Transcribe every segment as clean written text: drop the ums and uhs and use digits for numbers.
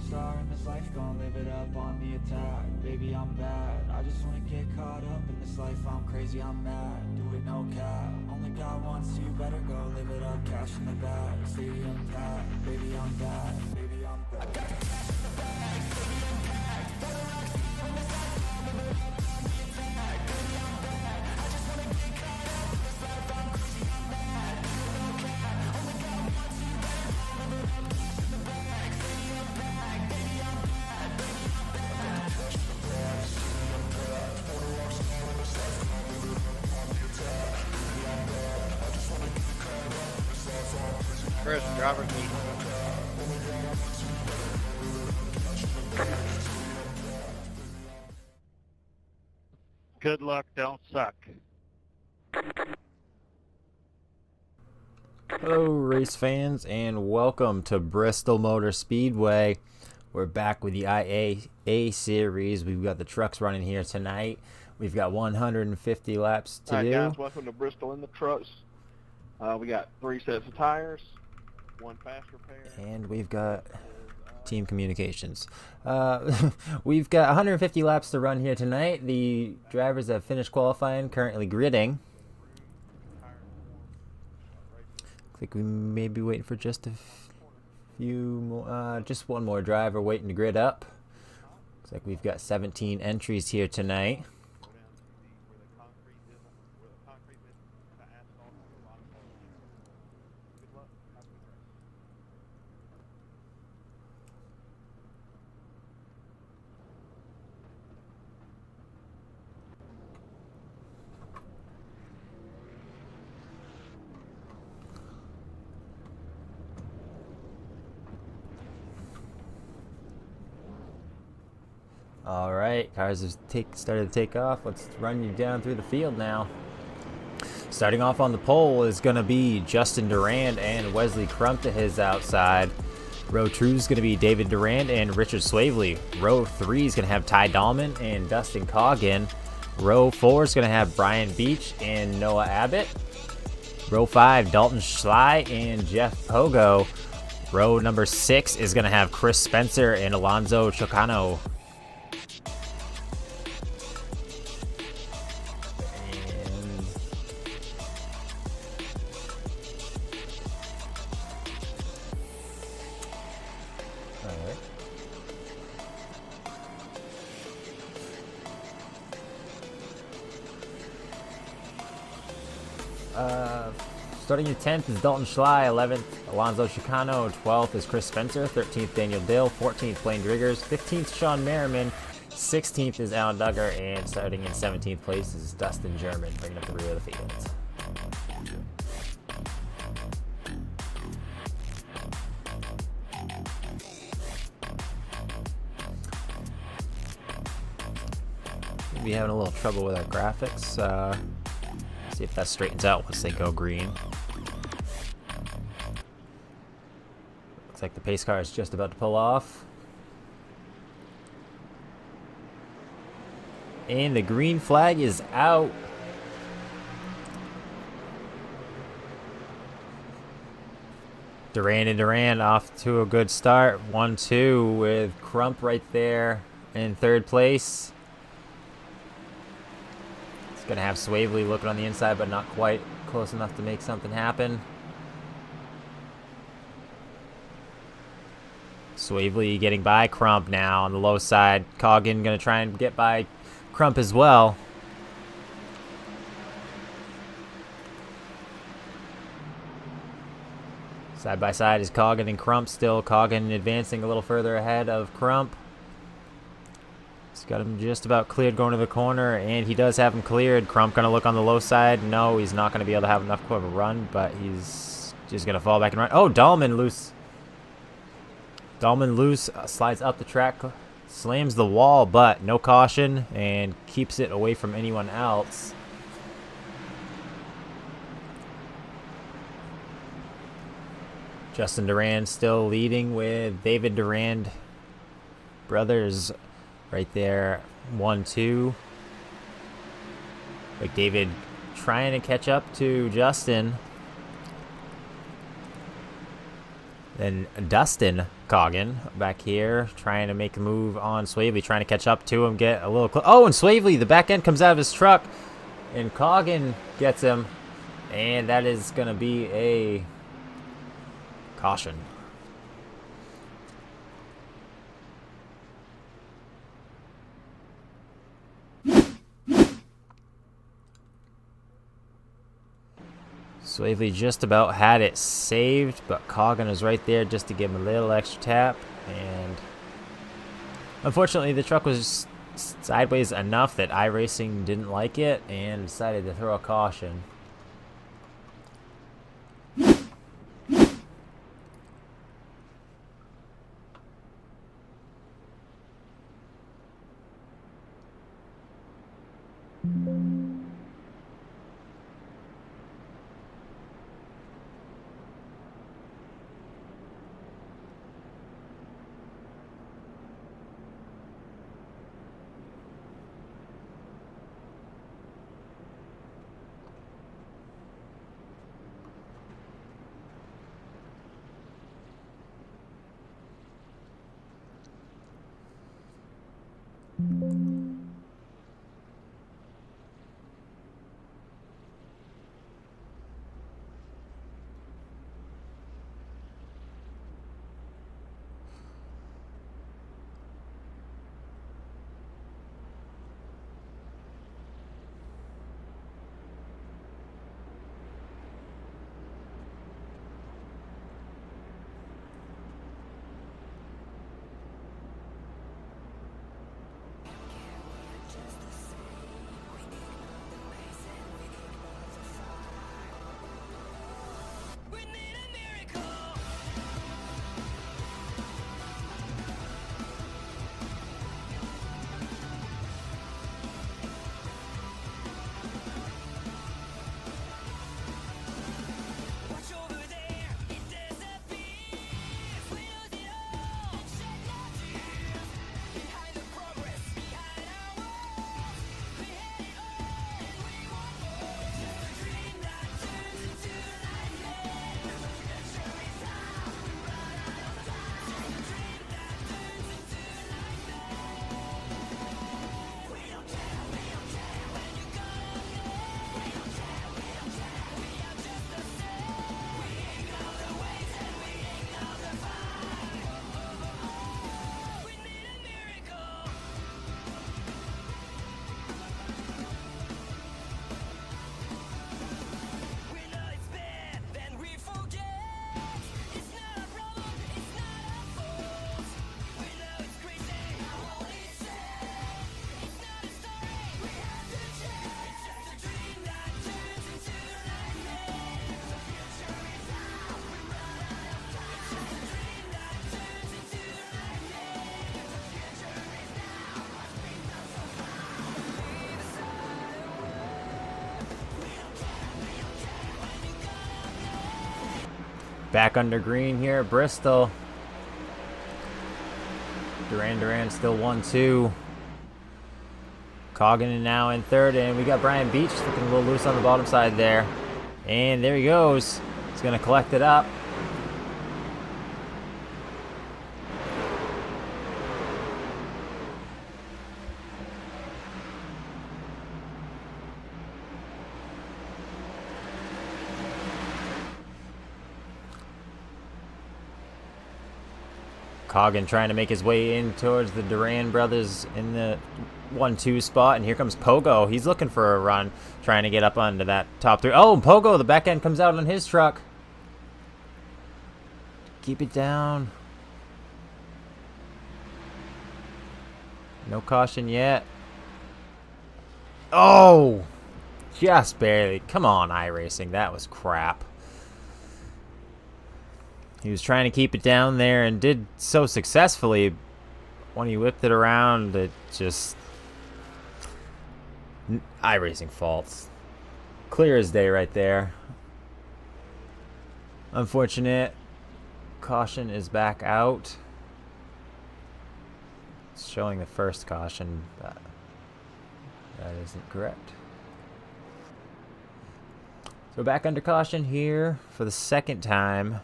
star in this life, gon' live it up on the attack. Baby, I'm bad, I just wanna get caught up in this life. I'm crazy, I'm mad, do it no cap. Only God wants you, better go live it up. Cash in the bag, stadium packed. Baby, I'm bad, baby, I'm bad. Chris, driver's meeting. Good luck, don't suck. Hello race fans and welcome to Bristol Motor Speedway. We're back with the IAA series. We've got the trucks running here tonight. We've got 150 laps to do. Alright guys, welcome to Bristol in the trucks. We got 3 sets of tires, 1 fast repair. And we've got team communications. We've got 150 laps to run here tonight. The drivers have finished qualifying, currently gridding. Looks like we may be waiting for just a few more, just one more driver waiting to grid up. Looks like we've got 17 entries here tonight. All right, cars have started to take off. Let's run you down through the field now. Starting off on the pole is going to be Justin Durand and Wesley Crump to his outside. Row 2 is going to be David Durand and Richard Swavely. Row 3 is going to have Ty Dahlman and Dustin Coggin. Row 4 is going to have Brian Beach and Noah Abbott. Row 5, Dalton Schley and Jeff Pogo. Row number 6 is going to have Chris Spencer and Alonzo Chocano. Starting in 10th is Dalton Schley, 11th Alonzo Chicano, 12th is Chris Spencer, 13th Daniel Dill, 14th Blaine Driggers, 15th Sean Merriman, 16th is Alan Duggar, and starting in 17th place is Dustin German, bringing up the rear of the field. We'll be having a little trouble with our graphics. See if that straightens out once they go green. Looks like the pace car is just about to pull off. And the green flag is out. Durand and Durand off to a good start. 1-2 with Crump right there in 3rd place. Going to have Swavely looking on the inside, but not quite close enough to make something happen. Swavely getting by Crump now on the low side. Coggin going to try and get by Crump as well. Side by side is Coggin and Crump still. Coggin advancing a little further ahead of Crump. He's got him just about cleared going to the corner, and he does have him cleared. Crump going to look on the low side. No, he's not going to be able to have enough of a run, but he's just going to fall back and run. Oh, Dahlman loose. Dahlman loose, slides up the track, slams the wall, but no caution, and keeps it away from anyone else. Justin Durand still leading with David Durand brothers right there, 1-2. Like David trying to catch up to Justin. Then Dustin Coggin back here trying to make a move on Swavely, trying to catch up to him, get a little close. Oh, and Swavely, the back end comes out of his truck, and Coggin gets him, and that is going to be a caution. Swavely just about had it saved, but Coggin is right there just to give him a little extra tap. And unfortunately, the truck was sideways enough that iRacing didn't like it and decided to throw a caution. Back under green here at Bristol. Duran still 1-2. Coggin now in third, and we got Brian Beach looking a little loose on the bottom side there. And there he goes. He's going to collect it up. Coggin trying to make his way in towards the Duran brothers in the 1-2 spot, and here comes Pogo. He's looking for a run, trying to get up onto that top three. Oh, Pogo, the back end comes out on his truck. Keep it down. No caution yet. Oh, just barely. Come on, iRacing. That was crap. He was trying to keep it down there and did so successfully. When he whipped it around, it just... iRacing faults. Clear as day right there. Unfortunate. Caution is back out. It's showing the first caution, but that isn't correct. So back under caution here for the second time.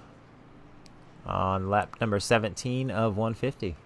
on lap number 17 of 150.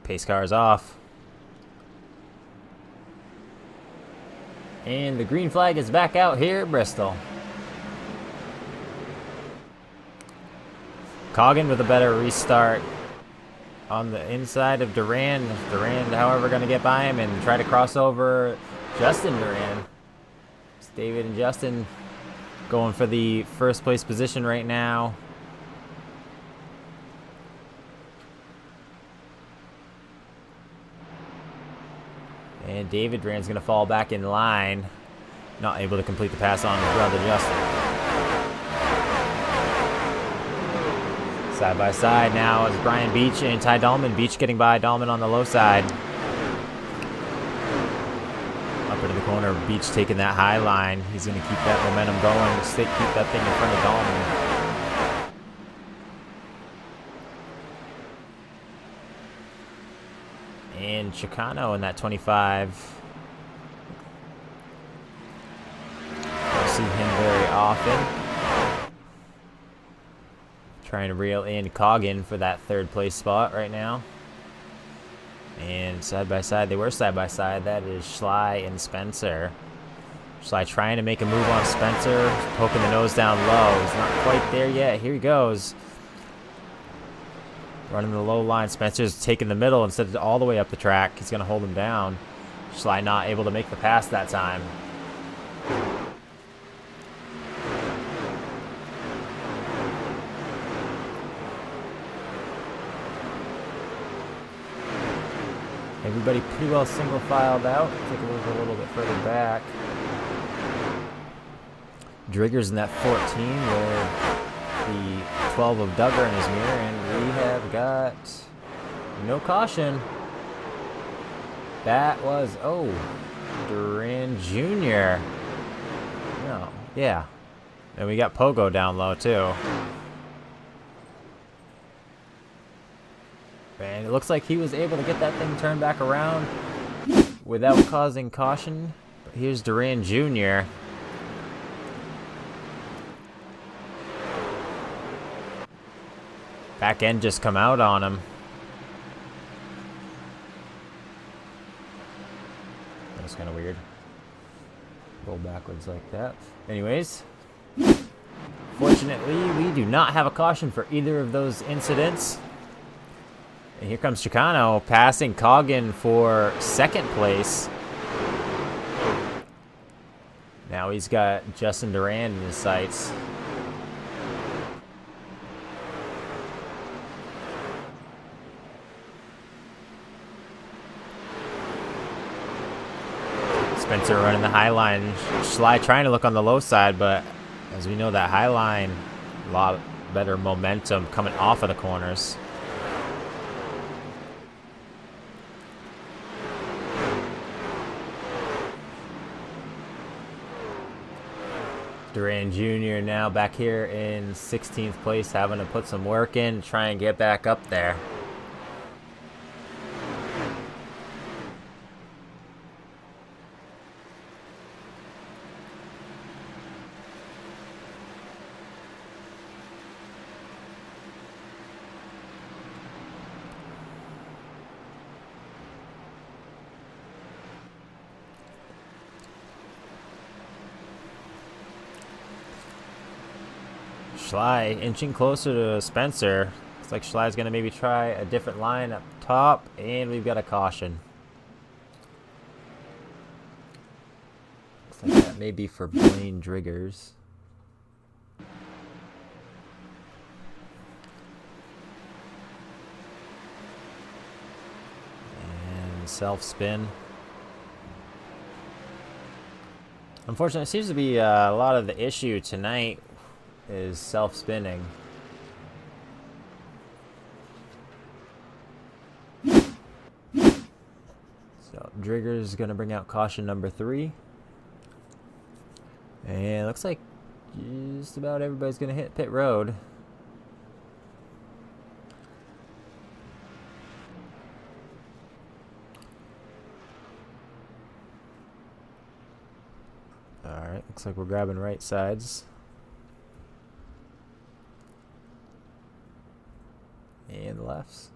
Pace car is off. And the green flag is back out here at Bristol. Coggin with a better restart on the inside of Durand. Durand, however, going to get by him and try to cross over Justin Durand. It's David and Justin going for the first place position right now. And David Durand's going to fall back in line. Not able to complete the pass on his brother Justin. Side by side now is Brian Beach and Ty Dahlman. Beach getting by Dahlman on the low side. Up into the corner, Beach taking that high line. He's going to keep that momentum going. Keep that thing in front of Dahlman. And Chicano in that 25. Don't see him very often. Trying to reel in Coggin for that third place spot right now. And side by side, they were side by side. That is Schley and Spencer. Schley trying to make a move on Spencer, poking the nose down low. He's not quite there yet. Here he goes. Running the low line. Spencer's taking the middle instead of all the way up the track. He's going to hold him down. Schley not able to make the pass that time. Everybody pretty well single filed out. Take a look a little bit further back. Drigger's in that 14 with the 12 of Duggar in his mirror, and we have got no caution. That was, Durand Jr. No, yeah. And we got Pogo down low too. And it looks like he was able to get that thing turned back around without causing caution. But here's Durand Jr. Back end just come out on him. That was kind of weird. Roll backwards like that. Anyways, fortunately, we do not have a caution for either of those incidents. And here comes Chicano passing Coggin for second place. Now he's got Justin Durand in his sights. Spencer running the high line. Schley trying to look on the low side, but as we know, that high line, a lot better momentum coming off of the corners. Durand Jr. now back here in 16th place, having to put some work in, try and get back up there. Schley inching closer to Spencer. Looks like Schley's going to maybe try a different line up top, and we've got a caution. Looks like that may be for Blaine Driggers. And self-spin. Unfortunately, it seems to be a lot of the issue tonight is self-spinning. So Drigger's gonna bring out caution number 3. And it looks like just about everybody's gonna hit pit road. Alright, looks like we're grabbing right sides. And lefts.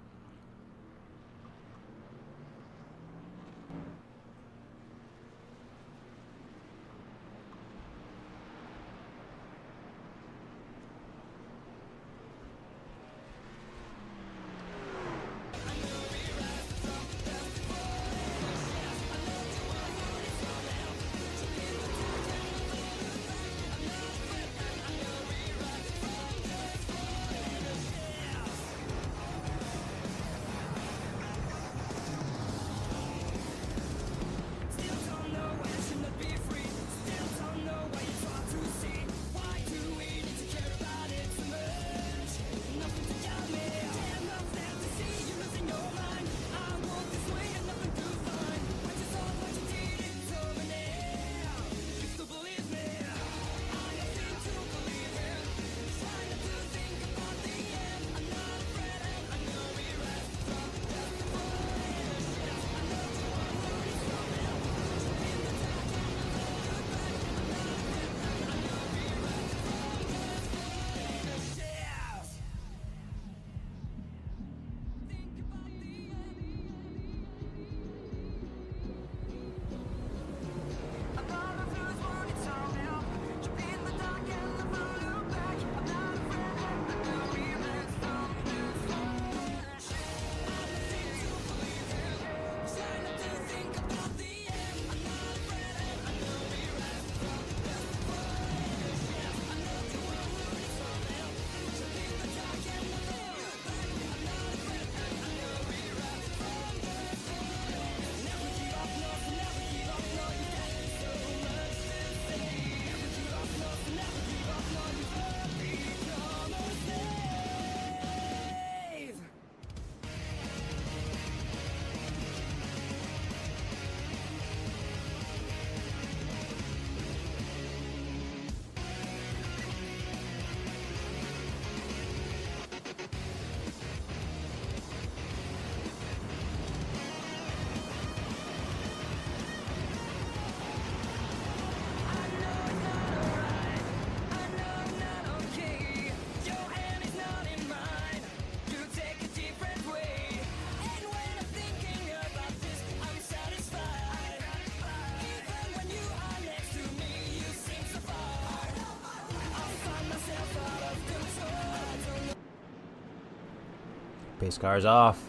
Pace car's off.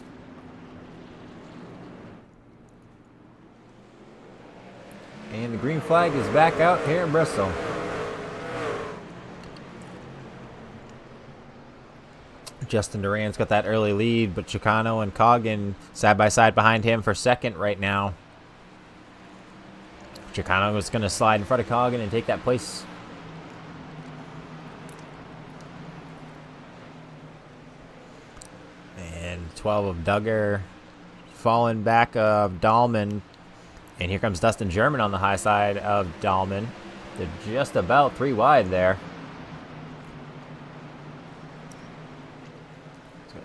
And the green flag is back out here in Bristol. Justin Duran's got that early lead, but Chicano and Coggin side by side behind him for second right now. Chicano is going to slide in front of Coggin and take that place. And 12 of Duggar falling back of Dahlman. And here comes Dustin German on the high side of Dahlman. They're just about 3 wide there.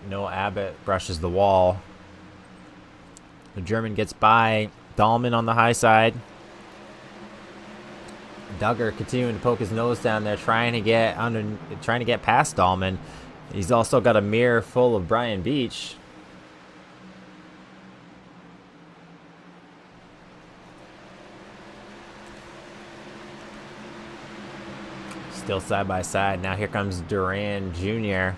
Noah Abbott brushes the wall. The German gets by Dahlman on the high side. Duggar continuing to poke his nose down there, trying to get past Dahlman. He's also got a mirror full of Brian Beach. Still side by side. Now here comes Duran Jr.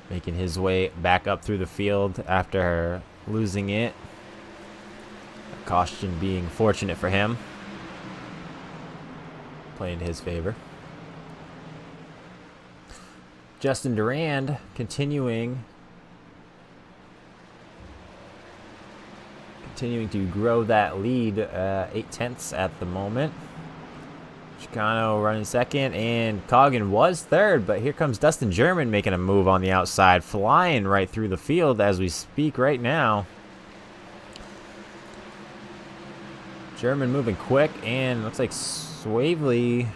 making his way back up through the field after losing it. A caution being fortunate for him. Playing to his favor. Justin Durand continuing to grow that lead, 8/10 at the moment. Chicano running second, and Coggin was third, but here comes Dustin German making a move on the outside, flying right through the field as we speak right now. German moving quick, and looks like Swavely,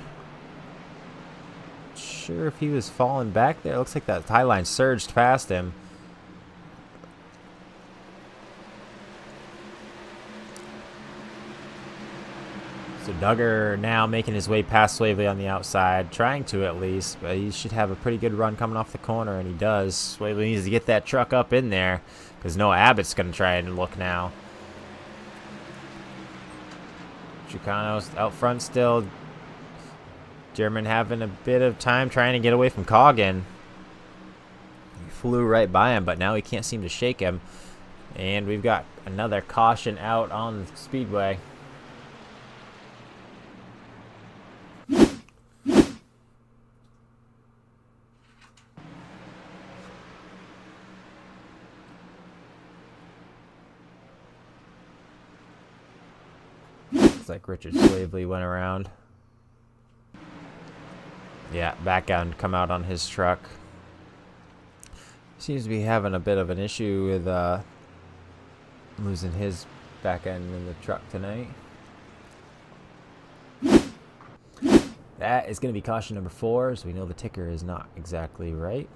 sure if he was falling back there. Looks like that high line surged past him. So Duggar now making his way past Swavely on the outside, trying to at least, but he should have a pretty good run coming off the corner, and he does. Swavely needs to get that truck up in there, because Noah Abbott's going to try and look now. Chicano's out front still. German having a bit of time trying to get away from Coggin. He flew right by him, but now he can't seem to shake him. And we've got another caution out on the Speedway. Looks like Richard Swavely went around. Yeah, back out and come out on his truck. Seems to be having a bit of an issue with losing his back end in the truck tonight. That is going to be caution number 4, so we know the ticker is not exactly right.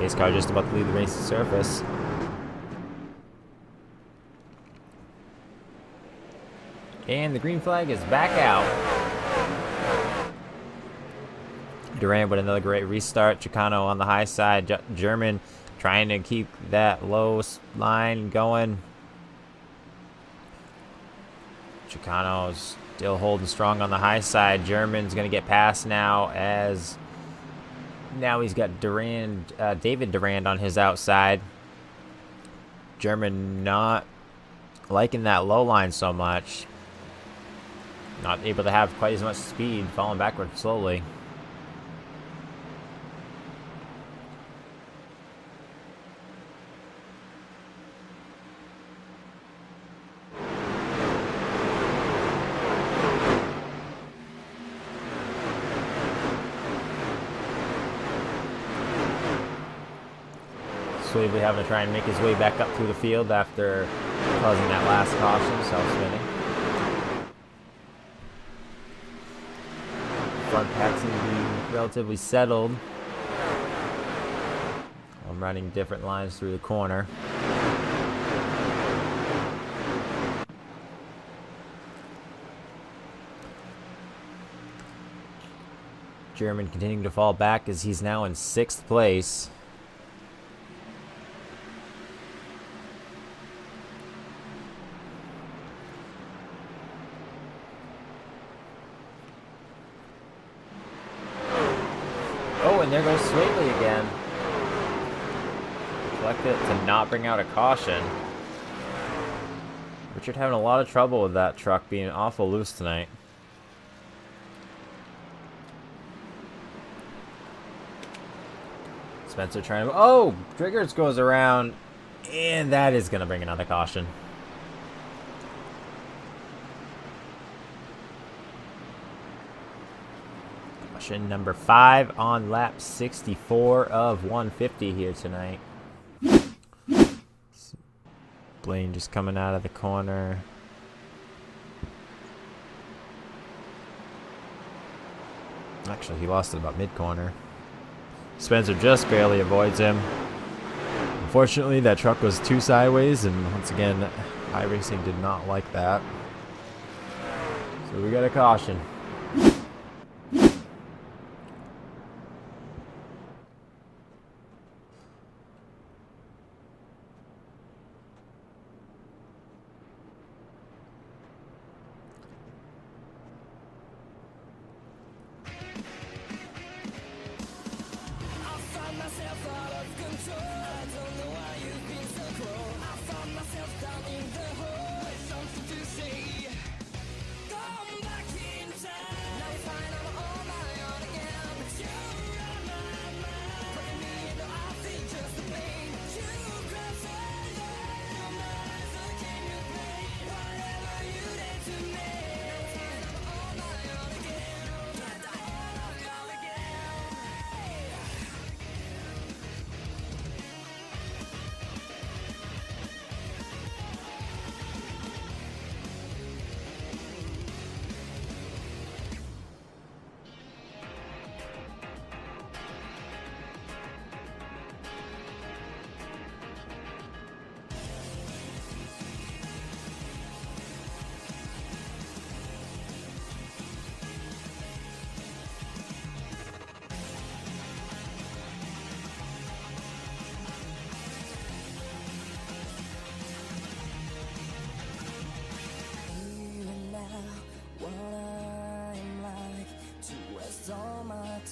Pace car just about to leave the racing surface. And the green flag is back out. Durant with another great restart. Chicano on the high side. German trying to keep that low line going. Chicano's still holding strong on the high side. German's going to get past now, as now he's got David Durand on his outside. German not liking that low line so much. Not able to have quite as much speed, falling backward slowly. Speedway having to try and make his way back up through the field after causing that last caution, self-spinning. Front pack seems to be relatively settled. I'm running different lines through the corner. German continuing to fall back as he's now in 6th place. Oh, and there goes Swaley again. Deflected to not bring out a caution. Richard having a lot of trouble with that truck being awful loose tonight. Spencer trying to... Oh! Triggers goes around. And that is going to bring another caution. Caution number 5 on lap 64 of 150 here tonight. Blaine just coming out of the corner. Actually, he lost it about mid-corner. Spencer just barely avoids him. Unfortunately, that truck was too sideways, and once again, iRacing did not like that. So we got a caution.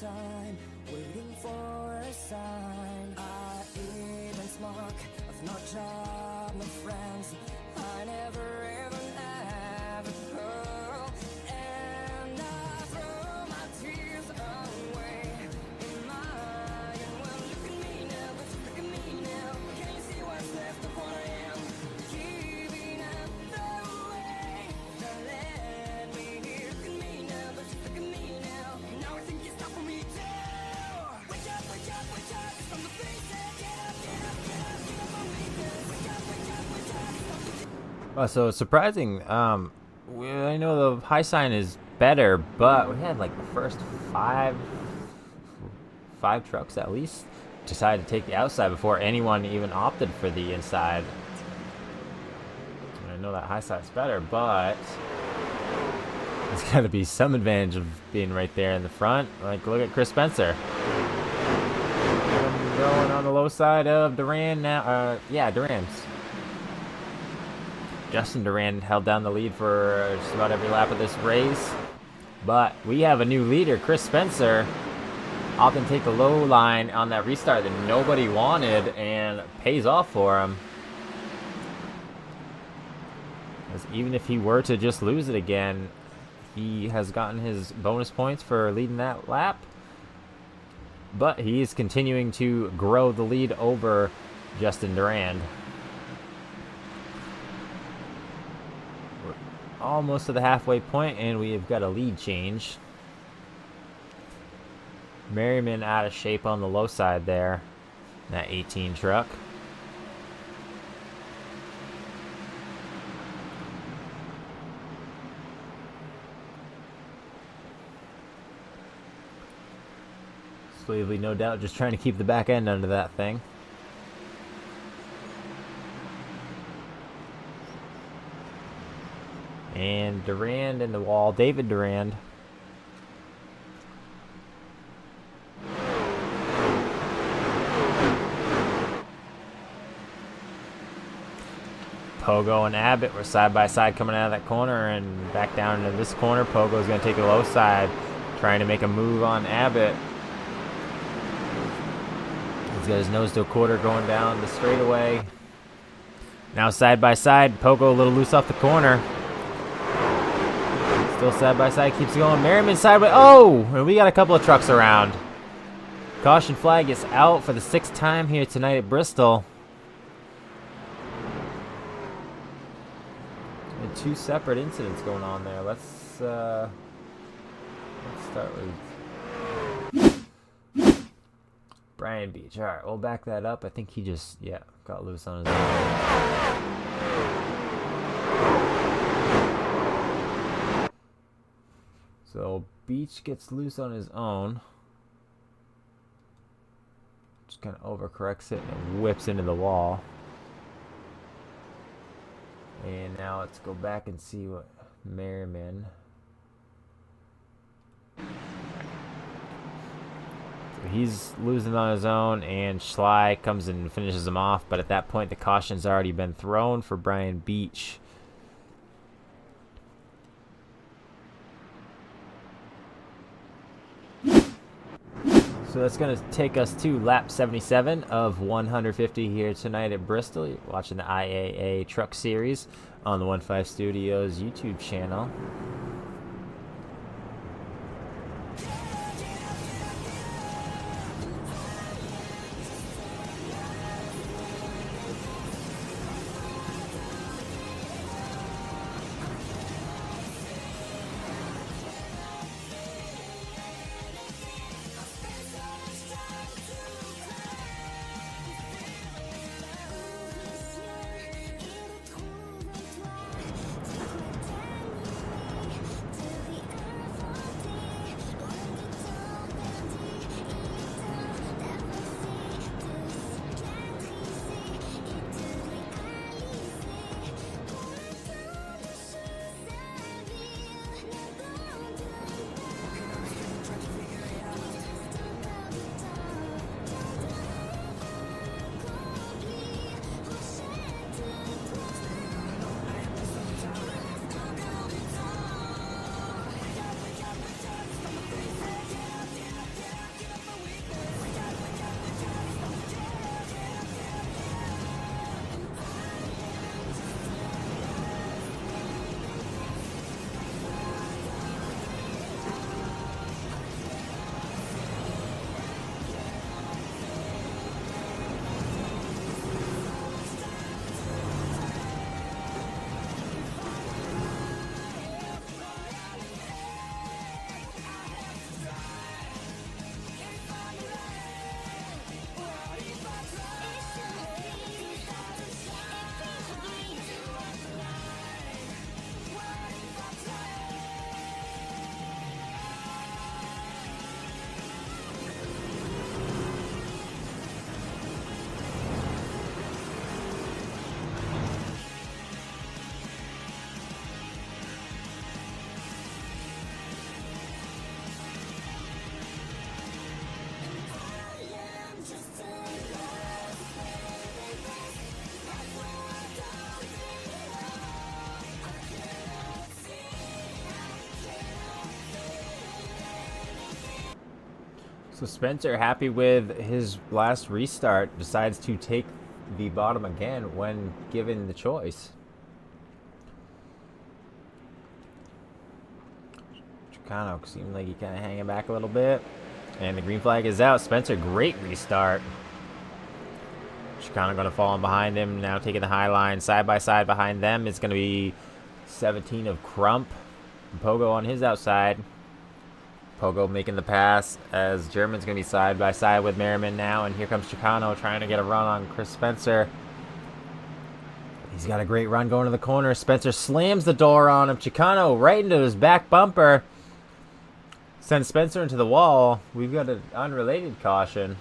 Time waiting for a sign. I even smoke. I've no job, no friends. I never even have a pearl. And I throw my tears away in my eye. And well, look at me now, but look at me now. Can you see what's left of what I am? Giving up the way that led me here. Look at me now, but look at me now. Now I think it's time for me to wake up, wake up, wake up from the face and get up, get up, get up, get up on weakness. Wake up, wake up, wake up. So surprising. I know the high sign is better, but we had like the first five trucks at least decided to take the outside before anyone even opted for the inside. And I know that high side's better, but there's got to be some advantage of being right there in the front. Like, look at Chris Spencer. Going on the low side of Durand now. Yeah, Durand's. Justin Durand held down the lead for just about every lap of this race. But we have a new leader, Chris Spencer. Often take the low line on that restart that nobody wanted and pays off for him. Because even if he were to just lose it again, he has gotten his bonus points for leading that lap. But he is continuing to grow the lead over Justin Durand. We're almost to the halfway point, and we have got a lead change. Merriman out of shape on the low side there. That 18 truck. Slavely, no doubt, just trying to keep the back end under that thing. And Durand in the wall. David Durand. Pogo and Abbott were side by side coming out of that corner and back down into this corner. Pogo's going to take the low side, trying to make a move on Abbott. He's got his nose to a quarter going down the straightaway. Now side by side, Pogo a little loose off the corner. Still side by side, keeps going. Merriman sideways. Oh, and we got a couple of trucks around. Caution flag is out for the 6th time here tonight at Bristol. And 2 separate incidents going on there. Let's start with Brian Beach. All right, we'll back that up. I think he just, got loose on his own. So Beach gets loose on his own. Just kind of overcorrects it and whips into the wall. And now let's go back and see what Merriman. So he's losing on his own, and Schley comes in and finishes him off. But at that point, the caution's already been thrown for Brian Beach. So that's going to take us to lap 77 of 150 here tonight at Bristol. You're watching the IAA Truck Series on the 15 Studios YouTube channel. So Spencer, happy with his last restart, decides to take the bottom again when given the choice. Chicano seemed like he kind of hanging back a little bit. And the green flag is out. Spencer, great restart. Chicano going to fall in behind him. Now taking the high line. Side by side behind them is going to be 17 of Crump. Pogo on his outside. Pogo making the pass as German's going to be side by side with Merriman now. And here comes Chicano trying to get a run on Chris Spencer. He's got a great run going to the corner. Spencer slams the door on him. Chicano right into his back bumper. Sends Spencer into the wall. We've got an unrelated caution.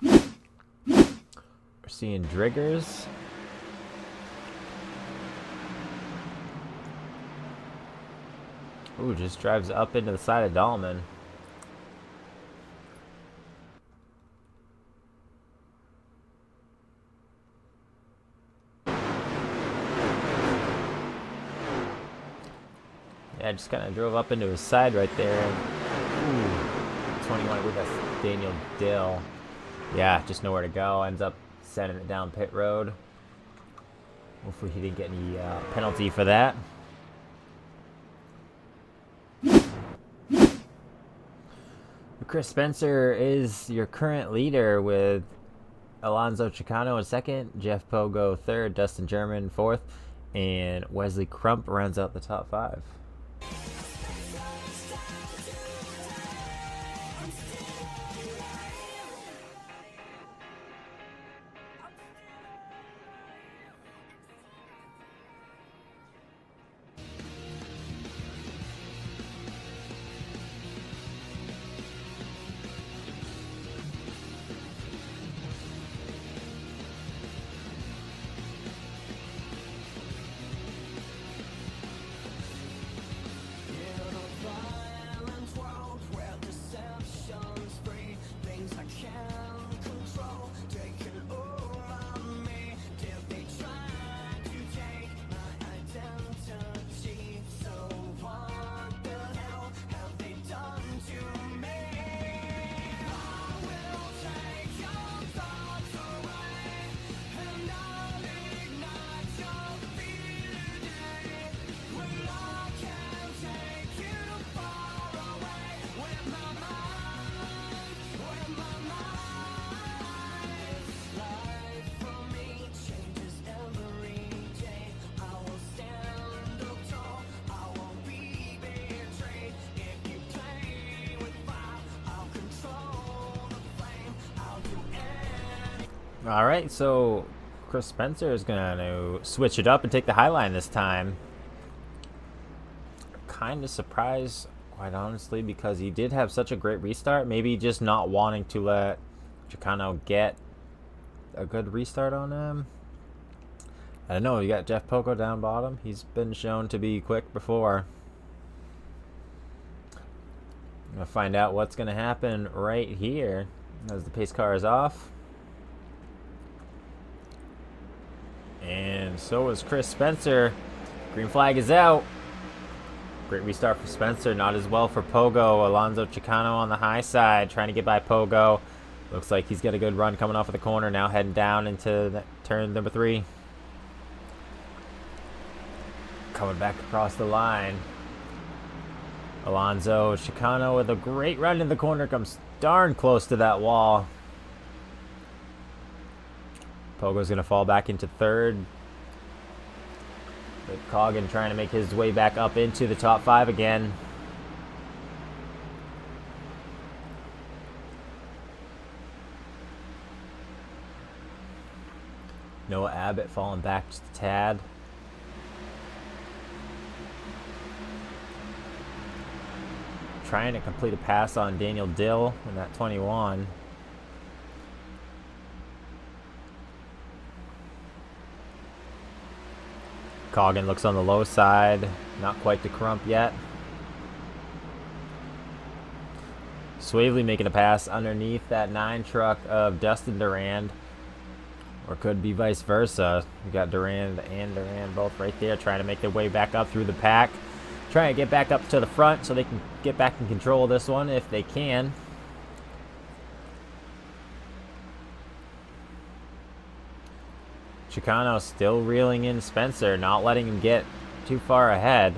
We're seeing Driggers. Ooh, just drives up into the side of Dahlman. Yeah, just kind of drove up into his side right there. Ooh, 21, I believe that's Daniel Dill. Yeah, just nowhere to go. Ends up sending it down pit road. Hopefully he didn't get any penalty for that. Chris Spencer is your current leader with Alonzo Chicano in second, Jeff Pogo third, Dustin German fourth, and Wesley Crump rounds out the top five. All right, so Chris Spencer is going to switch it up and take the high line this time. Kind of surprised, quite honestly, because he did have such a great restart. Maybe just not wanting to let Chicano get a good restart on him. I don't know. You got Jeff Pogo down bottom. He's been shown to be quick before. I'm going to find out what's going to happen right here as the pace car is off. And so is Chris Spencer. Green flag is out. Great restart for Spencer. Not as well for Pogo. Alonzo Chicano on the high side, trying to get by Pogo. Looks like he's got a good run coming off of the corner. Now heading down into turn number 3. Coming back across the line. Alonzo Chicano with a great run in the corner. Comes darn close to that wall. Pogo's going to fall back into third. But Coggin trying to make his way back up into the top 5 again. Noah Abbott falling back just a tad. Trying to complete a pass on Daniel Dill in that 21. Coggin looks on the low side. Not quite to Crump yet. Swavely making a pass underneath that 9 truck of Dustin Durand. Or could be vice versa. We got Durand and Durand both right there trying to make their way back up through the pack. try and get back up to the front so they can get back in control of this one if they can. Chicano still reeling in Spencer, not letting him get too far ahead.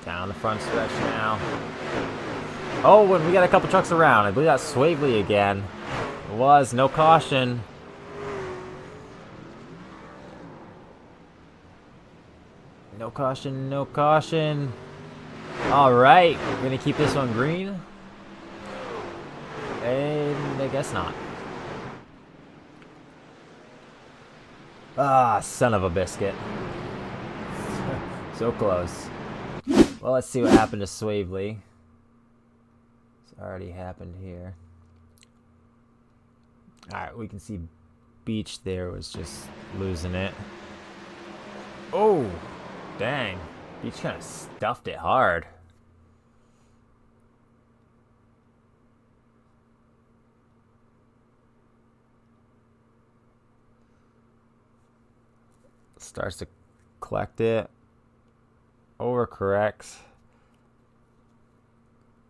Down the front stretch now. Oh, and we got a couple trucks around. I believe that's Swavely again. It was no caution. No caution, no caution. All right, we're gonna keep this one green. And I guess not. Ah, son of a biscuit. So close. Well, let's see what happened to Swavely. It's already happened here. Alright, we can see Beach there was just losing it. Oh, dang. Beach kind of stuffed it hard. Starts to collect it. Overcorrects.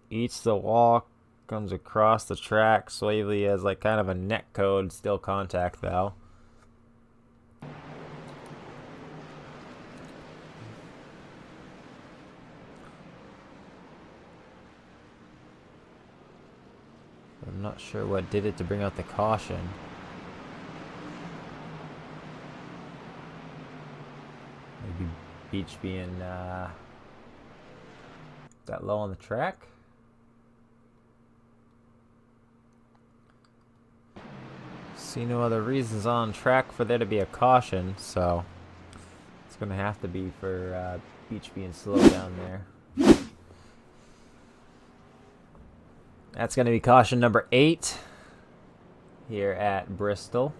Eats the wall. Comes across the track. Swavely has like kind of a net code. Still contact though. I'm not sure what did it to bring out the caution. Maybe Beach being that low on the track. See no other reasons on track for there to be a caution, so it's gonna have to be for Beach being slow down there. That's gonna be caution number 8 here at Bristol.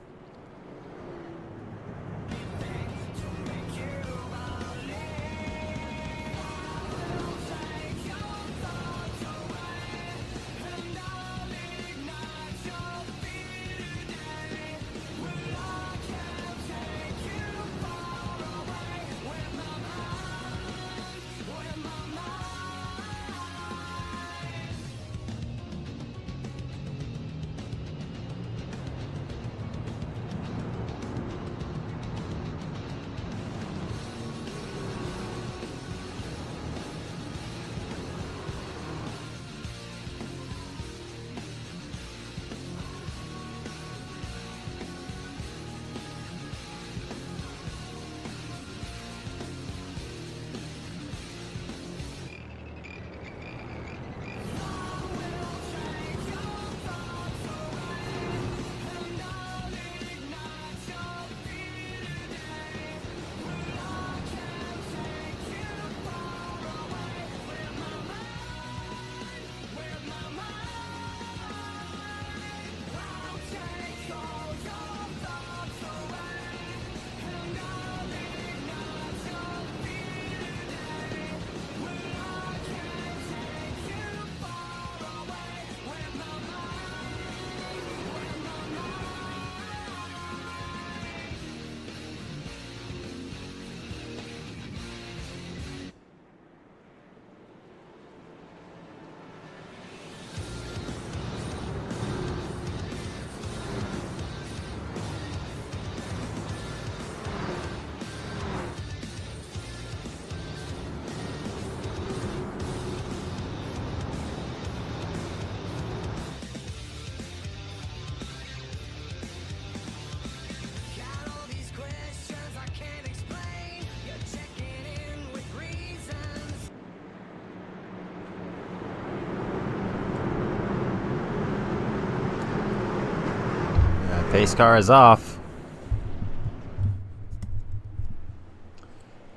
Pace car is off.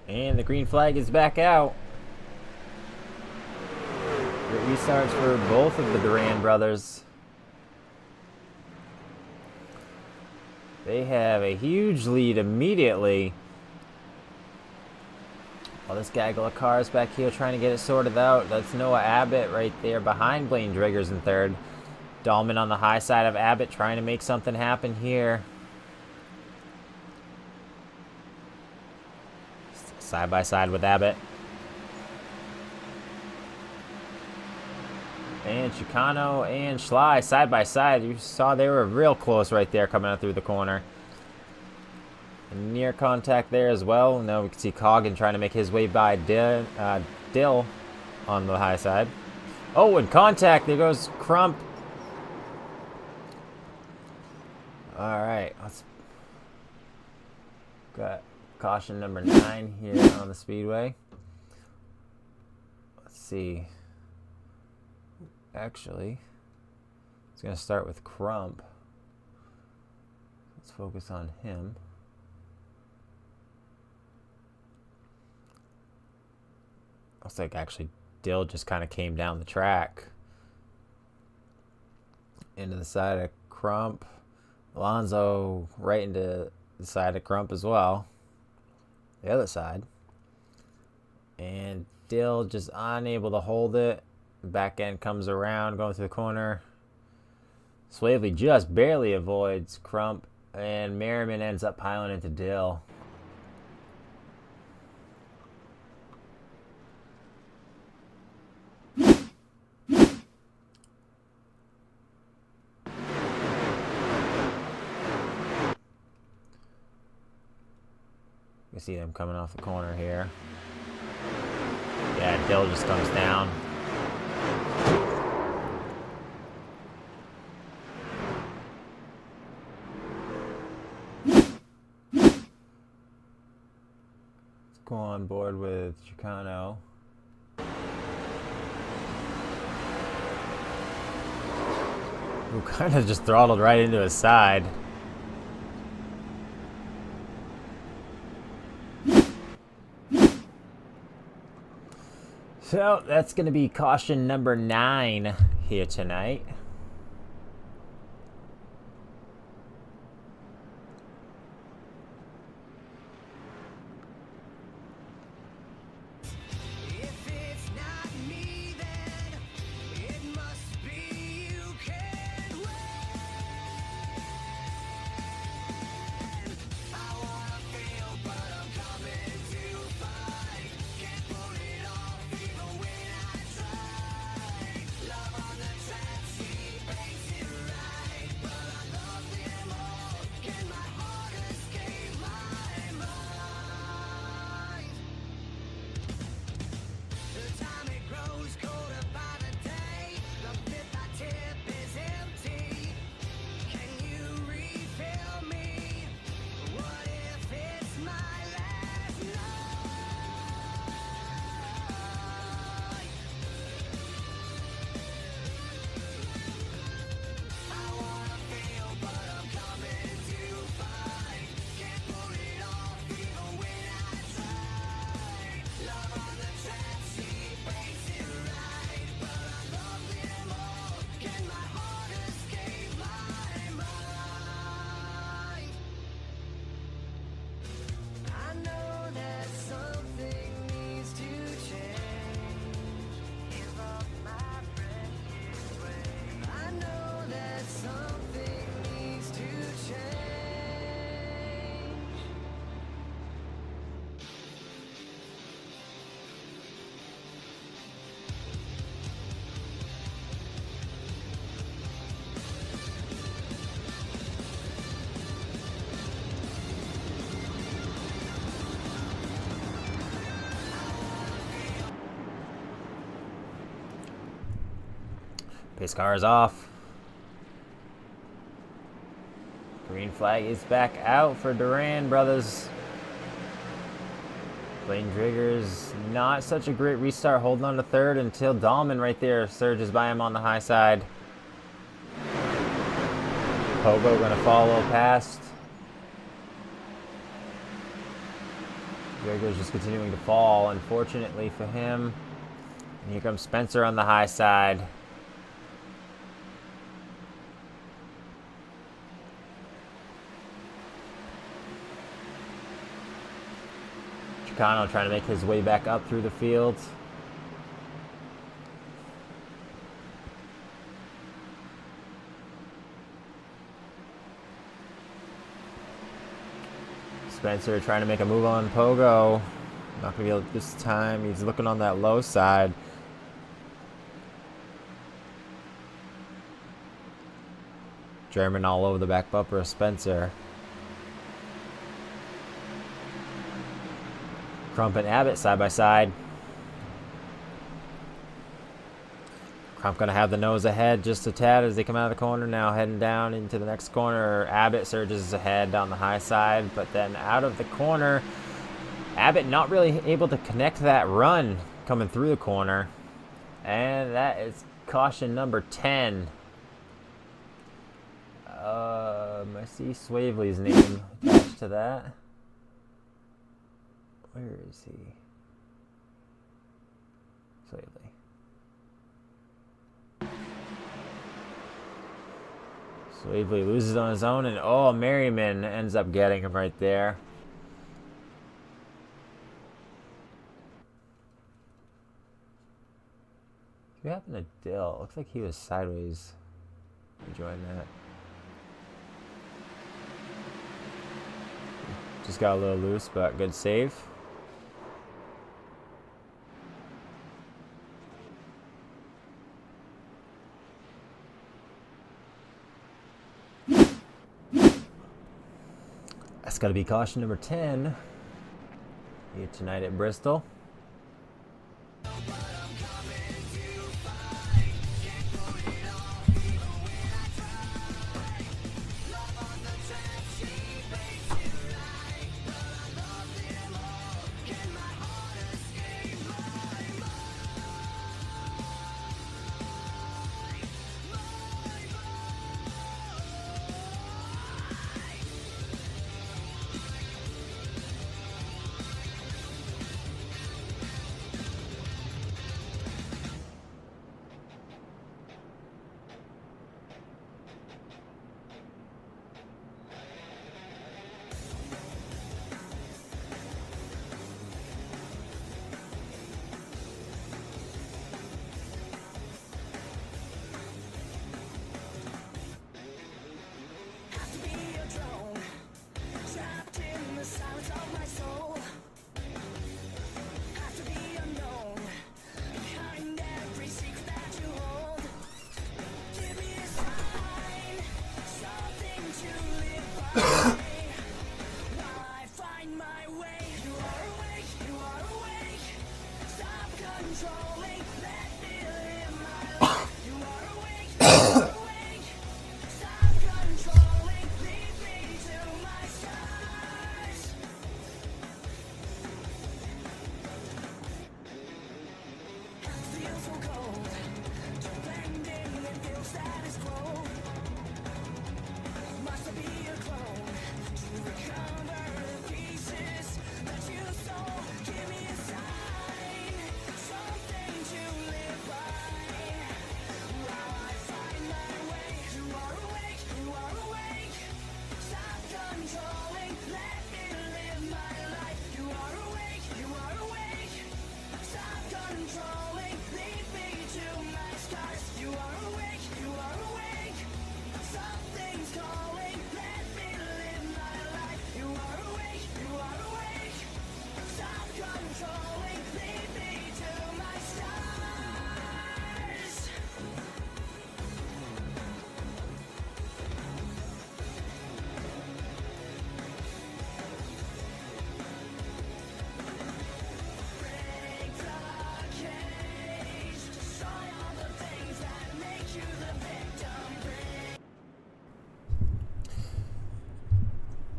And the green flag is back out. Great restarts for both of the Duran brothers. They have a huge lead immediately. Well, this gaggle of cars back here trying to get it sorted out. That's Noah Abbott right there behind Blaine Driggers in third. Dahlman on the high side of Abbott trying to make something happen here. Side by side with Abbott. And Chicano and Schley side by side. You saw they were real close right there coming out through the corner. And near contact there as well. Now we can see Coggin trying to make his way by Dill on the high side. Oh, and contact. There goes Crump. All right. Let's got caution number 9 here on the Speedway. Let's see. Actually, it's going to start with Crump. Let's focus on him. Looks like actually Dill just kind of came down the track. Into the side of Crump. Alonso right into the side of Crump as well. The other side. And Dill just unable to hold it. Back end comes around, going through the corner. Swavely just barely avoids Crump, and Merriman ends up piling into Dill. You see them coming off the corner here. Yeah, Dill just comes down. Go on board with Chicano. Who kind of just throttled right into his side. So that's going to be caution number 9 here tonight. Pace car is off. Green flag is back out for Duran brothers. Blaine Driggers, not such a great restart, holding on to third until Dahlman right there surges by him on the high side. Pogo gonna follow past. Driggers just continuing to fall, unfortunately for him. And here comes Spencer on the high side. Chicano trying to make his way back up through the field. Spencer trying to make a move on Pogo. Not going to be able to this time. He's looking on that low side. German all over the back bumper of Spencer. Crump and Abbott side by side. Crump going to have the nose ahead just a tad as they come out of the corner. Now heading down into the next corner. Abbott surges ahead down the high side, but then out of the corner, Abbott not really able to connect that run coming through the corner. And that is caution number 10. I see Swavely's name attached to that. Where is he? Swavely. Swavely loses on his own, and oh, Merriman ends up getting him right there. What happened to Dill? Looks like he was sideways enjoying that. Just got a little loose, but good save. That's got to be caution number 10 here tonight at Bristol.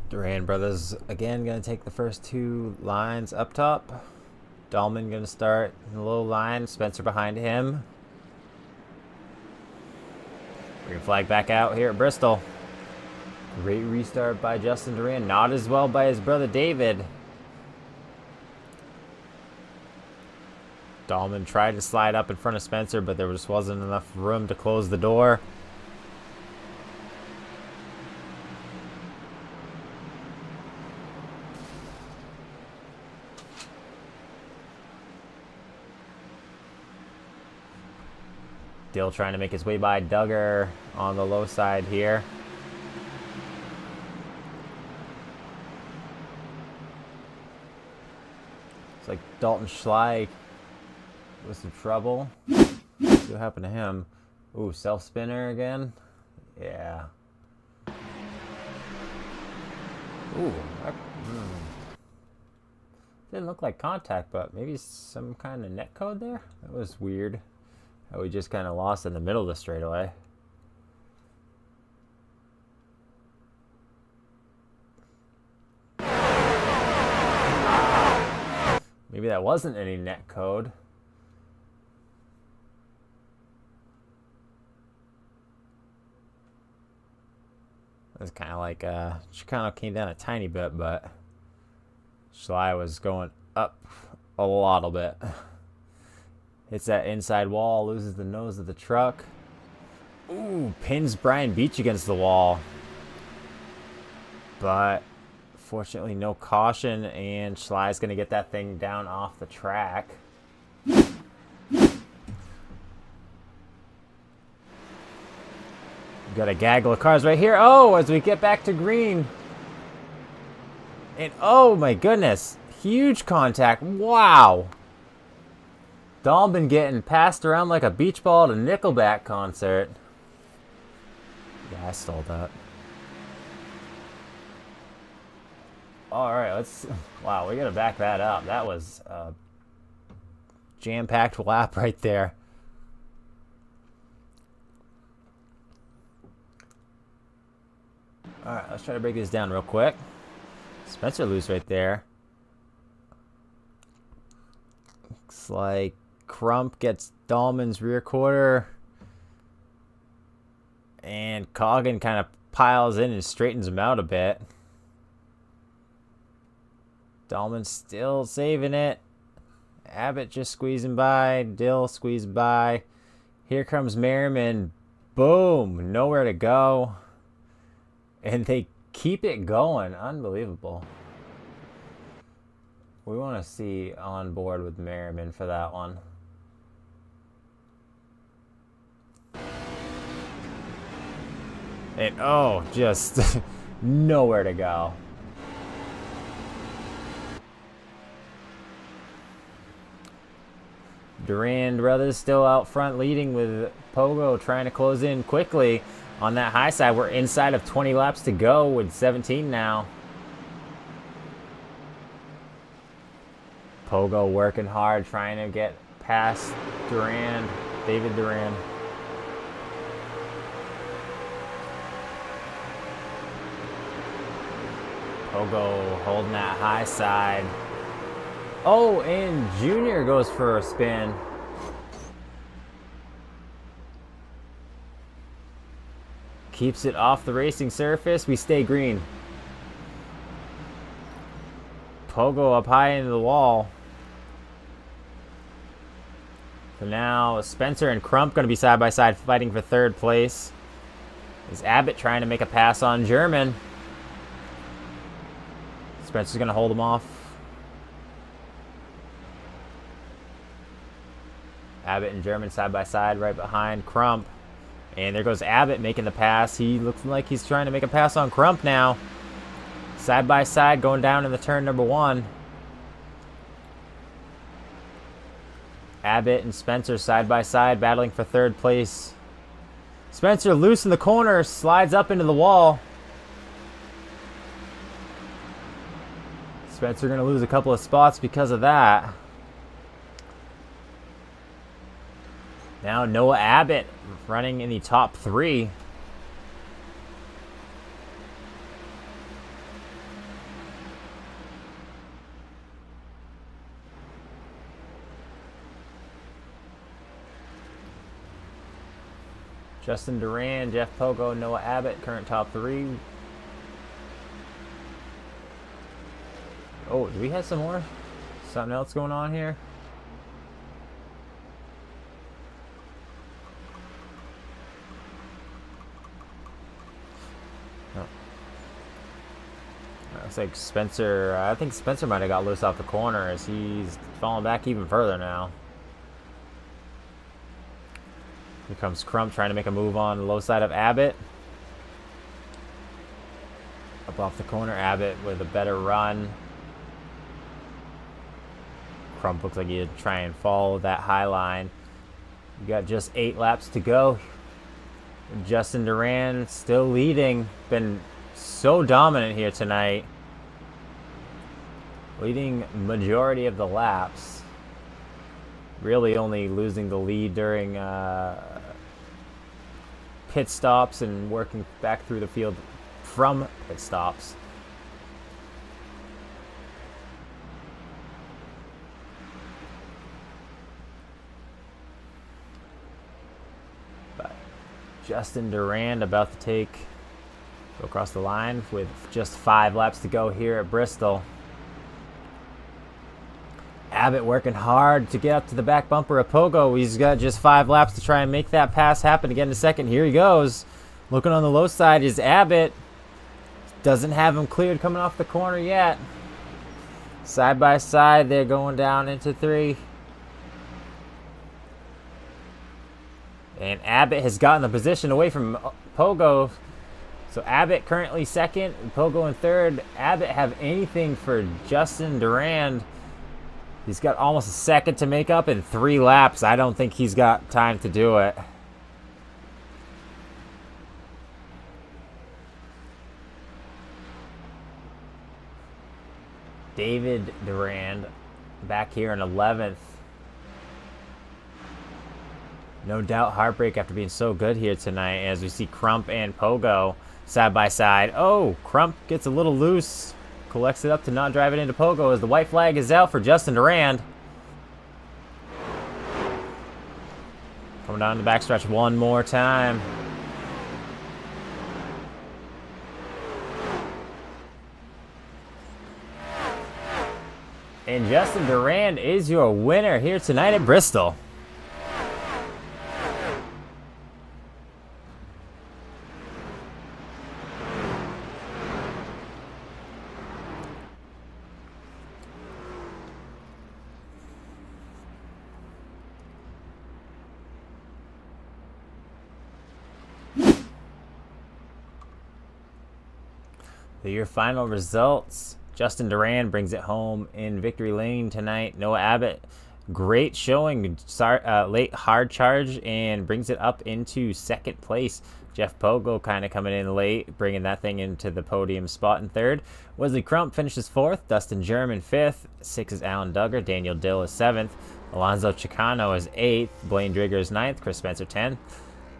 Duran brothers again going to take the first two lines up top. Dahlman going to start in the low line. Spencer behind him. Green flag back out here at Bristol. Great restart by Justin Duran. Not as well by his brother David. Dahlman tried to slide up in front of Spencer, but there just wasn't enough room to close the door. Dill trying to make his way by Duggar on the low side here. It's like Dalton Schley with some trouble. See what happened to him. Ooh, self spinner again. Yeah. Ooh. Didn't look like contact, but maybe some kind of net code there? That was weird. How we just kind of lost in the middle of the straightaway. Maybe that wasn't any net code. It was kind of like, Chicano came down a tiny bit, but Schley was going up a little bit. Hits that inside wall, loses the nose of the truck. Ooh, pins Brian Beach against the wall. But fortunately no caution, and Schley's going to get that thing down off the track. Got a gaggle of cars right here. Oh, as we get back to green. And oh my goodness, huge contact. Wow. Dahl been getting passed around like a beach ball at a Nickelback concert. Yeah, I stole that. Alright, let's... Wow, we gotta back that up. That was a jam-packed lap right there. Alright, let's try to break this down real quick. Spencer loose right there. Looks like Crump gets Dahlman's rear quarter. And Coggin kind of piles in and straightens him out a bit. Dahlman still saving it. Abbott just squeezing by. Dill squeezed by. Here comes Merriman. Boom. Nowhere to go. And they keep it going. Unbelievable. We want to see on board with Merriman for that one. And oh, just nowhere to go. Durand brothers still out front leading with Pogo trying to close in quickly on that high side. We're inside of 20 laps to go with 17 now. Pogo working hard trying to get past Durand, David Durand. Pogo holding that high side. Oh, and Junior goes for a spin. Keeps it off the racing surface. We stay green. Pogo up high into the wall. So now Spencer and Crump going to be side by side fighting for third place. Is Abbott trying to make a pass on German? Spencer's going to hold him off. Abbott and German side by side right behind Crump. And there goes Abbott making the pass. He looks like he's trying to make a pass on Crump now. Side by side going down in the turn number one. Abbott and Spencer side by side battling for third place. Spencer loose in the corner, slides up into the wall. Spencer going to lose a couple of spots because of that. Now Noah Abbott running in the top three. Justin Duran, Jeff Pogo, Noah Abbott, current top three. Oh, do we have some more? Something else going on here? Looks like Spencer, I think Spencer might have got loose off the corner as he's falling back even further now. Here comes Crump trying to make a move on the low side of Abbott. Up off the corner, Abbott with a better run. Crump looks like he'd try and follow that high line. You got just 8 laps to go. Justin Duran still leading. Been so dominant here tonight. Leading majority of the laps. Really only losing the lead during pit stops and working back through the field from pit stops. But Justin Durand about to go across the line with just 5 laps to go here at Bristol. Abbott working hard to get up to the back bumper of Pogo. He's got just 5 laps to try and make that pass happen again in a second. Here he goes. Looking on the low side is Abbott. Doesn't have him cleared coming off the corner yet. Side by side, they're going down into 3. And Abbott has gotten the position away from Pogo. So Abbott currently second, Pogo in third. Abbott have anything for Justin Durand. He's got almost a second to make up in 3 laps. I don't think he's got time to do it. David Durand back here in 11th. No doubt heartbreak after being so good here tonight as we see Crump and Pogo side by side. Oh, Crump gets a little loose. Collects it up to not drive it into Pogo as the white flag is out for Justin Durand. Coming down the backstretch one more time. And Justin Durand is your winner here tonight at Bristol. Your final results. Justin Durand brings it home in victory lane tonight. Noah Abbott, great showing, late hard charge, and brings it up into 2nd place. Jeff Pogo kind of coming in late, bringing that thing into the podium spot in 3rd. Wesley Crump finishes 4th. Dustin German 5th. 6th is Alan Duggar. Daniel Dill is 7th. Alonzo Chicano is 8th. Blaine Drigger is 9th. Chris Spencer 10th.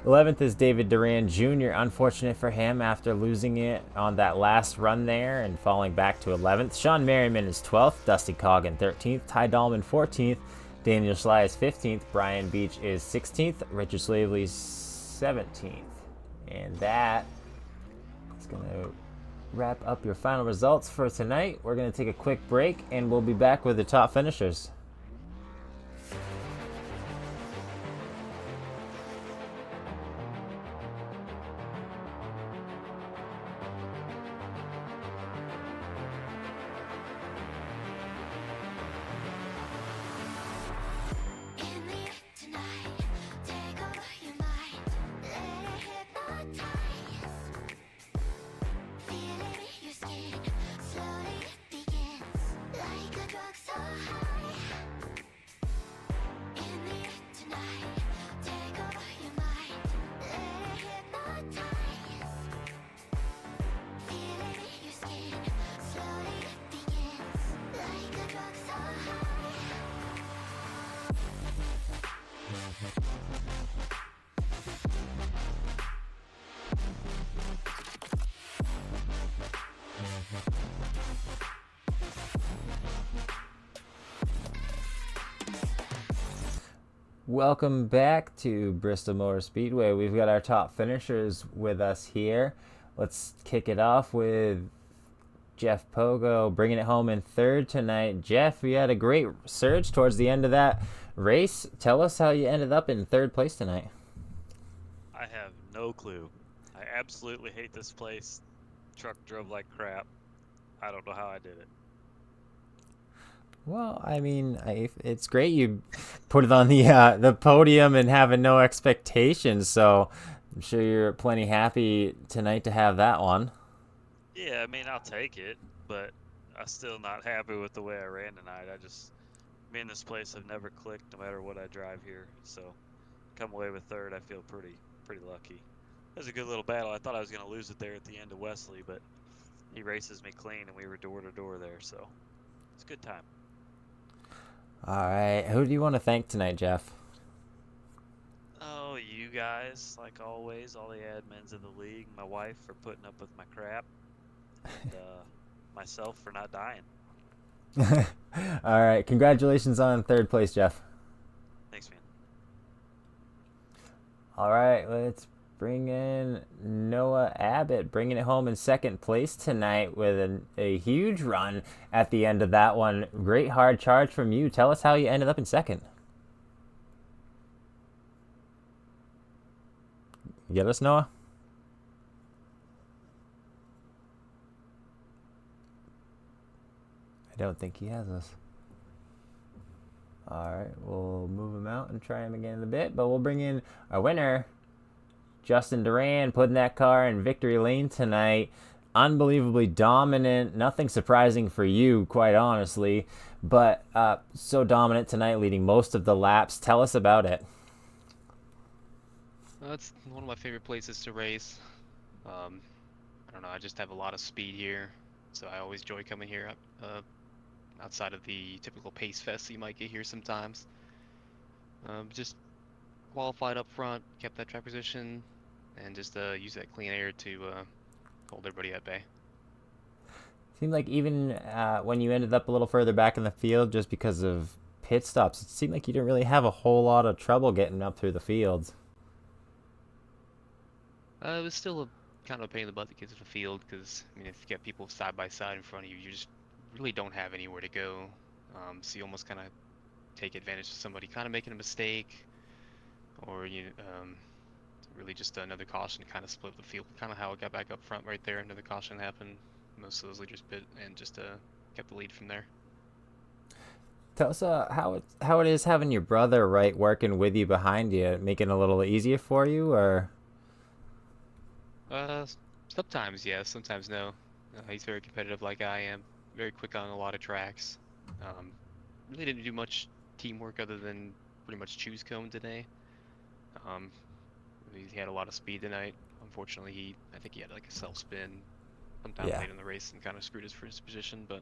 11th is David Durand Jr. Unfortunate for him after losing it on that last run there and falling back to 11th. Sean Merriman is 12th. Dusty Coggin 13th. Ty Dahlman 14th. Daniel Schley is 15th. Brian Beach is 16th. Richard Slavely is 17th. And that is going to wrap up your final results for tonight. We're going to take a quick break and we'll be back with the top finishers. Welcome back to Bristol Motor Speedway. We've got our top finishers with us here. Let's kick it off with Jeff Pogo bringing it home in 3rd tonight. Jeff, you had a great surge towards the end of that race. Tell us how you ended up in 3rd place tonight. I have no clue. I absolutely hate this place. Truck drove like crap. I don't know how I did it. Well, I mean, it's great you put it on the podium and having no expectations. So I'm sure you're plenty happy tonight to have that one. Yeah, I mean, I'll take it, but I'm still not happy with the way I ran tonight. Me and this place have never clicked no matter what I drive here. So come away with third, I feel pretty lucky. It was a good little battle. I thought I was going to lose it there at the end of Wesley, but he races me clean, and we were door to door there. So it's a good time. All right, who do you want to thank tonight, Jeff? Oh, you guys, like always, all the admins of the league, my wife for putting up with my crap, and myself for not dying. All right, congratulations on third place, Jeff. Thanks, man. All right, let's bring in Noah Abbott, bringing it home in second place tonight with a huge run at the end of that one. Great hard charge from you. Tell us how you ended up in second. You get us, Noah? I don't think he has us. All right, we'll move him out and try him again in a bit, but we'll bring in our winner, Justin Duran, putting that car in victory lane tonight. Unbelievably dominant. Nothing surprising for you, quite honestly, but so dominant tonight, leading most of the laps. Tell us about it. It's one of my favorite places to race. I don't know, I just have a lot of speed here, so I always enjoy coming here. Outside of the typical pace fest you might get here sometimes. Just qualified up front, kept that track position, and just use that clean air to hold everybody at bay. Seemed like even when you ended up a little further back in the field just because of pit stops, it seemed like you didn't really have a whole lot of trouble getting up through the fields. It was still a kind of a pain in the butt to get to the field because, I mean, if you get people side by side in front of you, you just really don't have anywhere to go. So you almost kind of take advantage of somebody kind of making a mistake, or really just another caution to kind of split the field. Kind of how it got back up front right there. Another caution happened. Most of those leaders bit and just kept the lead from there. Tell us how it is having your brother right working with you behind you, making it a little easier for you, or? Sometimes yes, sometimes no. He's very competitive like I am. Very quick on a lot of tracks. Really didn't do much teamwork other than pretty much choose cone today. He had a lot of speed tonight. Unfortunately, I think he had like a self spin sometime late in the race and kind of screwed his first position. But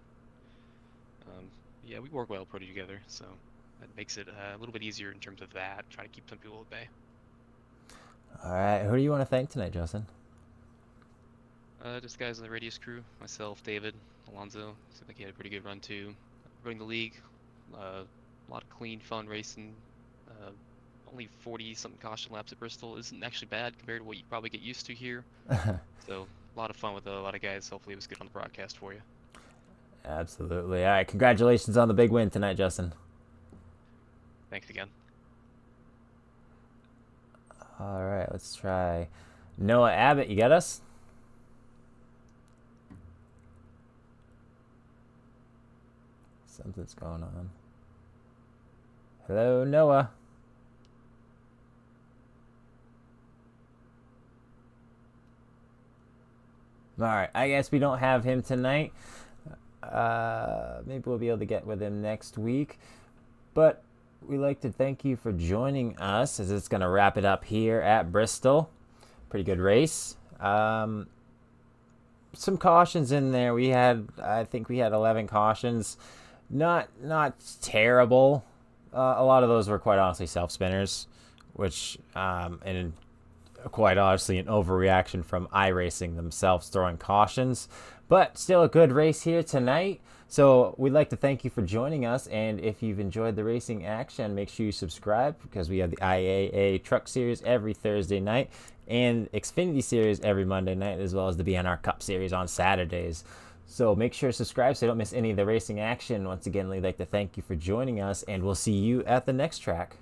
yeah, we work well pretty together, so that makes it a little bit easier in terms of that. Try to keep some people at bay. All right, who do you want to thank tonight, Justin? Just guys in the Radius crew, myself, David, Alonzo. Seemed like he had a pretty good run too. Running the league, a lot of clean, fun racing. Only 40-something caution laps at Bristol isn't actually bad compared to what you probably get used to here. So a lot of fun with a lot of guys. Hopefully it was good on the broadcast for you. Absolutely. All right, congratulations on the big win tonight, Justin. Thanks again. All right, let's try Noah Abbott. You got us? Something's going on. Hello, Noah. All right, I guess we don't have him tonight. Maybe we'll be able to get with him next week. But we'd like to thank you for joining us, as it's going to wrap it up here at Bristol. Pretty good race. Some cautions in there. I think we had 11 cautions. Not terrible. A lot of those were quite honestly self-spinners, which, and quite honestly an overreaction from iRacing themselves throwing cautions. But still a good race here tonight. So we'd like to thank you for joining us. And if you've enjoyed the racing action, make sure you subscribe, because we have the IAA Truck Series every Thursday night and Xfinity Series every Monday night, as well as the BNR Cup Series on Saturdays. So make sure to subscribe so you don't miss any of the racing action. Once again, we'd like to thank you for joining us, and we'll see you at the next track.